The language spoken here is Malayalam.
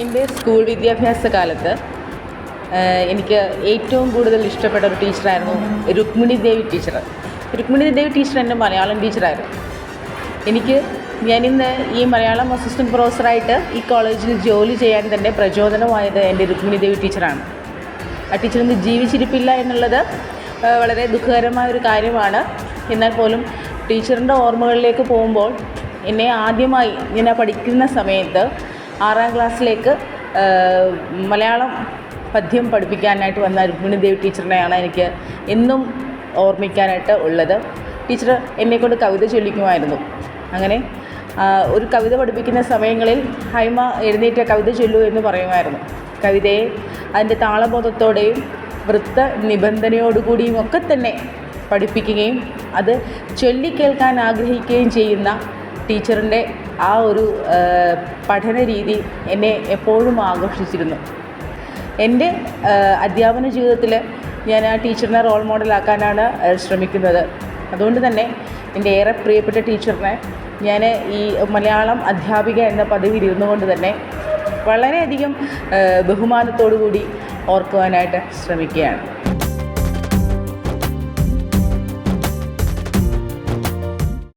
എൻ്റെ സ്കൂൾ വിദ്യാഭ്യാസ കാലത്ത് എനിക്ക് ഏറ്റവും കൂടുതൽ ഇഷ്ടപ്പെട്ട ഒരു ടീച്ചറായിരുന്നു രുക്മിണി ദേവി ടീച്ചർ. രുക്മിണി ദേവി ടീച്ചർ എൻ്റെ മലയാളം ടീച്ചറായിരുന്നു. ഞാനിന്ന് ഈ മലയാളം അസിസ്റ്റൻറ്റ് പ്രൊഫസറായിട്ട് ഈ കോളേജിൽ ജോലി ചെയ്യാൻ തന്നെ പ്രചോദനമായത് എൻ്റെ രുക്മിണി ദേവി ടീച്ചറാണ്. ആ ടീച്ചർ ഇന്ന് ജീവിച്ചിരിപ്പില്ല എന്നുള്ളത് വളരെ ദുഃഖകരമായൊരു കാര്യമാണ്. എന്നാൽ പോലും ടീച്ചറിൻ്റെ ഓർമ്മകളിലേക്ക് പോകുമ്പോൾ എന്നെ ആദ്യമായി ഞാൻ പഠിക്കുന്ന സമയത്ത് 6ാം ക്ലാസ്സിലേക്ക് മലയാളം പദ്യം പഠിപ്പിക്കാനായിട്ട് വന്ന രുക്മിണി ദേവി ടീച്ചറിനെയാണ് എനിക്ക് എന്നും ഓർമ്മിക്കാനായിട്ട് ഉള്ളത്. ടീച്ചർ എന്നെക്കൊണ്ട് കവിത ചൊല്ലിക്കുമായിരുന്നു. അങ്ങനെ ഒരു കവിത പഠിപ്പിക്കുന്ന സമയങ്ങളിൽ ഹൈമ എഴുന്നേറ്റ കവിത ചൊല്ലൂ എന്ന് പറയുമായിരുന്നു. കവിതയെ അതിൻ്റെ താളബോധത്തോടെയും വൃത്ത നിബന്ധനയോടുകൂടിയും ഒക്കെ തന്നെ പഠിപ്പിക്കുകയും അത് ചൊല്ലിക്കേൾക്കാൻ ആഗ്രഹിക്കുകയും ചെയ്യുന്ന ടീച്ചറിൻ്റെ ആ ഒരു പഠന രീതി എന്നെ എപ്പോഴും ആകർഷിച്ചിരുന്നു. എൻ്റെ അധ്യാപന ജീവിതത്തിൽ ഞാൻ ആ ടീച്ചറിനെ റോൾ മോഡലാക്കാനാണ് ശ്രമിക്കുന്നത്. അതുകൊണ്ട് തന്നെ എൻ്റെ ഏറെ പ്രിയപ്പെട്ട ടീച്ചറിനെ ഞാൻ ഈ മലയാളം അധ്യാപിക എന്ന പദവിയിൽ ഇരുന്നുകൊണ്ട് തന്നെ വളരെയധികം ബഹുമാനത്തോടു കൂടി ഓർക്കുവാനായിട്ട് ശ്രമിക്കുകയാണ്.